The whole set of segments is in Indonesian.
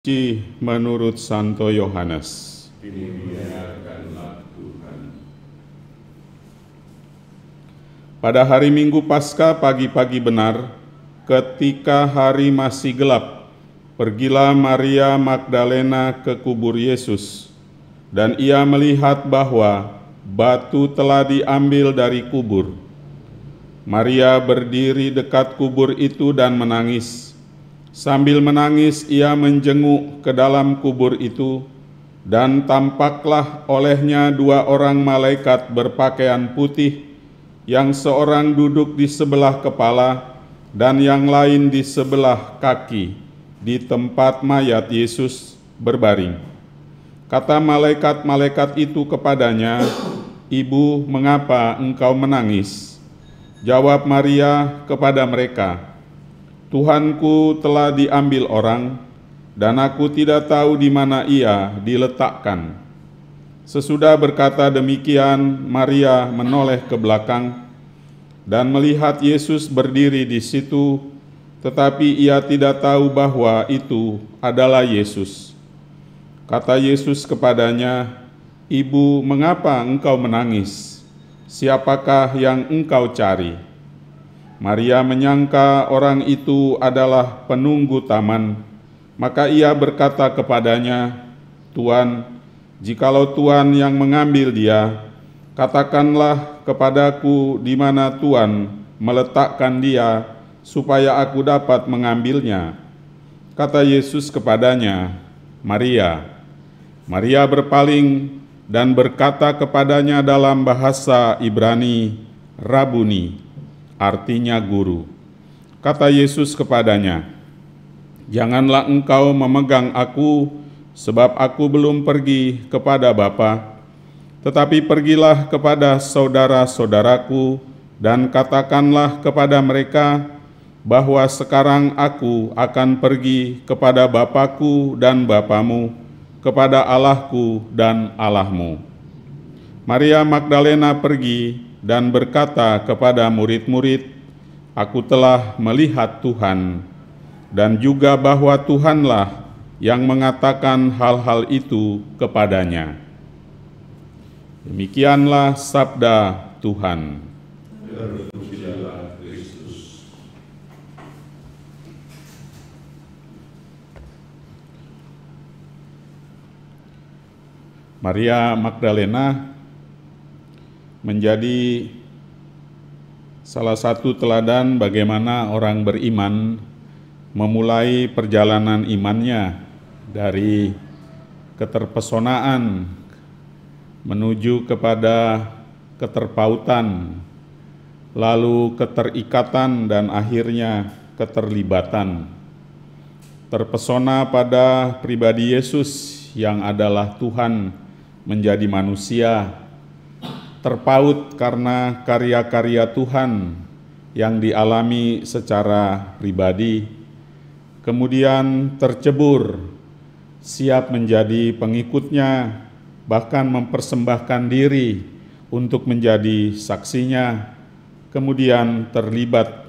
Suci menurut Santo Yohanes. Dimuliakanlah Tuhan. Pada hari Minggu Paskah pagi-pagi benar, ketika hari masih gelap, pergilah Maria Magdalena ke kubur Yesus, dan ia melihat bahwa batu telah diambil dari kubur. Maria berdiri dekat kubur itu dan menangis. Sambil menangis, ia menjenguk ke dalam kubur itu, dan tampaklah olehnya dua orang malaikat berpakaian putih, yang seorang duduk di sebelah kepala dan yang lain di sebelah kaki, di tempat mayat Yesus berbaring. Kata malaikat-malaikat itu kepadanya, "Ibu, mengapa engkau menangis?" Jawab Maria kepada mereka, "Tuhanku telah diambil orang, dan aku tidak tahu di mana ia diletakkan." Sesudah berkata demikian, Maria menoleh ke belakang dan melihat Yesus berdiri di situ, tetapi ia tidak tahu bahwa itu adalah Yesus. Kata Yesus kepadanya, "Ibu, mengapa engkau menangis? Siapakah yang engkau cari?" Maria menyangka orang itu adalah penunggu taman, maka ia berkata kepadanya, "Tuan, jikalau Tuan yang mengambil dia, katakanlah kepadaku di mana Tuan meletakkan dia, supaya aku dapat mengambilnya." Kata Yesus kepadanya, "Maria." Maria berpaling dan berkata kepadanya dalam bahasa Ibrani, "Rabuni," artinya guru. Kata Yesus kepadanya, "Janganlah engkau memegang aku, sebab aku belum pergi kepada Bapa. Tetapi pergilah kepada saudara-saudaraku dan katakanlah kepada mereka bahwa sekarang aku akan pergi kepada Bapakku dan Bapamu, kepada Allahku dan Allahmu." Maria Magdalena pergi dan berkata kepada murid-murid, "Aku telah melihat Tuhan," dan juga bahwa Tuhanlah yang mengatakan hal-hal itu kepadanya. Demikianlah sabda Tuhan. Terpujilah Kristus. Maria Magdalena menjadi salah satu teladan bagaimana orang beriman memulai perjalanan imannya dari keterpesonaan menuju kepada keterpautan, lalu keterikatan, dan akhirnya keterlibatan. Terpesona pada pribadi Yesus yang adalah Tuhan menjadi manusia, terpaut karena karya-karya Tuhan yang dialami secara pribadi, kemudian tercebur, siap menjadi pengikutnya, bahkan mempersembahkan diri untuk menjadi saksinya, kemudian terlibat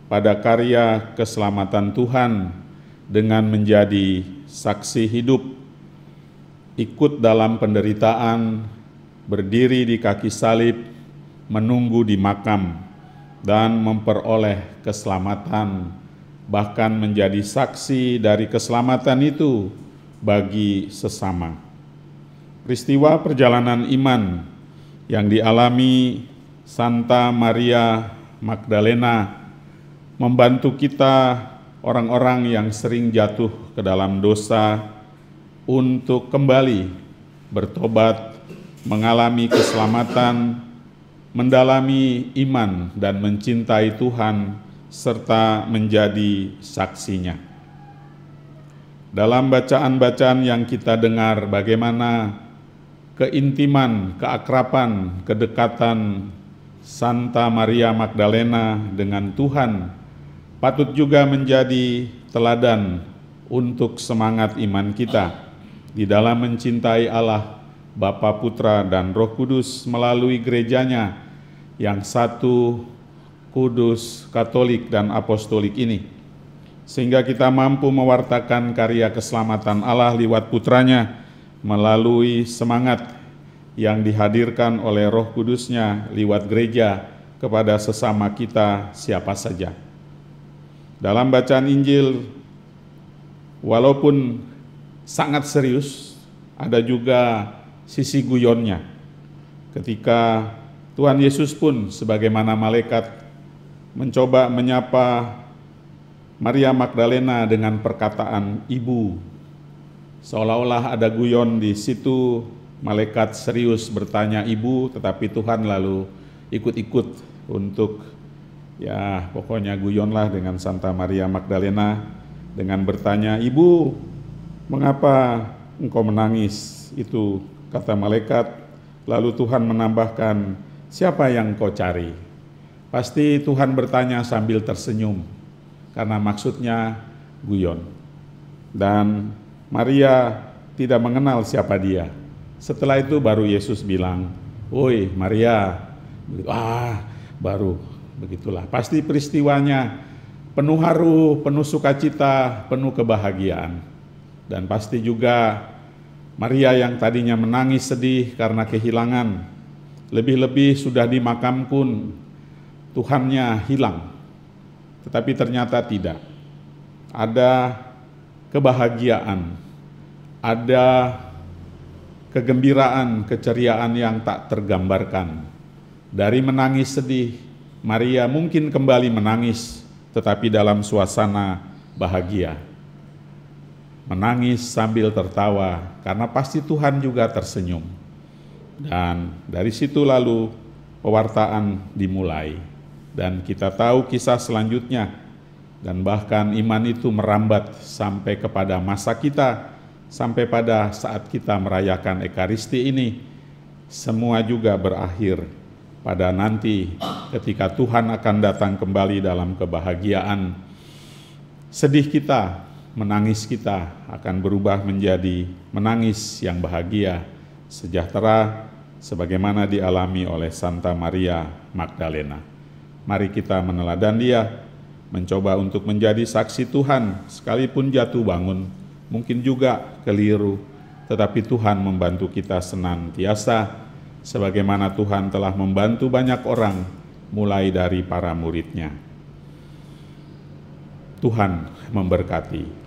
pada karya keselamatan Tuhan dengan menjadi saksi hidup, ikut dalam penderitaan, berdiri di kaki salib, menunggu di makam, dan memperoleh keselamatan, bahkan menjadi saksi dari keselamatan itu bagi sesama. Peristiwa perjalanan iman yang dialami Santa Maria Magdalena membantu kita, orang-orang yang sering jatuh ke dalam dosa, untuk kembali bertobat, mengalami keselamatan, mendalami iman dan mencintai Tuhan, serta menjadi saksinya. Dalam bacaan-bacaan yang kita dengar, bagaimana keintiman, keakraban, kedekatan Santa Maria Magdalena dengan Tuhan patut juga menjadi teladan untuk semangat iman kita di dalam mencintai Allah, Bapa, Putra, dan Roh Kudus melalui gerejanya yang satu, kudus, katolik, dan apostolik ini. sehingga kita mampu mewartakan karya keselamatan Allah lewat Putranya melalui semangat yang dihadirkan oleh Roh Kudus-Nya lewat gereja kepada sesama kita siapa saja. Dalam bacaan Injil, walaupun sangat serius, ada juga sisi guyonnya. Ketika Tuhan Yesus pun sebagaimana malaikat mencoba menyapa Maria Magdalena dengan perkataan ibu, seolah-olah ada guyon di situ. Malaikat serius bertanya ibu, tetapi Tuhan lalu ikut-ikut untuk ya pokoknya guyonlah dengan Santa Maria Magdalena dengan bertanya, ibu, mengapa engkau menangis? Itu kata malaikat. Lalu Tuhan menambahkan, siapa yang kau cari? Pasti Tuhan bertanya sambil tersenyum, karena maksudnya guyon. Dan Maria tidak mengenal siapa dia. Setelah itu baru Yesus bilang, woi Maria, baru begitulah. Pasti peristiwanya penuh haru, penuh sukacita, penuh kebahagiaan. Dan pasti juga Maria yang tadinya menangis sedih karena kehilangan, lebih-lebih sudah dimakam pun Tuhannya hilang. Tetapi ternyata tidak. Ada kebahagiaan, ada kegembiraan, keceriaan yang tak tergambarkan. Dari menangis sedih, Maria mungkin kembali menangis, tetapi dalam suasana bahagia. Menangis sambil tertawa, karena pasti Tuhan juga tersenyum. Dan dari situ lalu pewartaan dimulai. Dan kita tahu kisah selanjutnya, dan bahkan iman itu merambat sampai kepada masa kita, sampai pada saat kita merayakan Ekaristi ini. Semua juga berakhir pada nanti ketika Tuhan akan datang kembali dalam kebahagiaan. Sedih kita, menangis kita akan berubah menjadi menangis yang bahagia, sejahtera, sebagaimana dialami oleh Santa Maria Magdalena. Mari kita meneladani dia, mencoba untuk menjadi saksi Tuhan, sekalipun jatuh bangun, mungkin juga keliru, tetapi Tuhan membantu kita senantiasa, sebagaimana Tuhan telah membantu banyak orang, mulai dari para murid-Nya. Tuhan memberkati.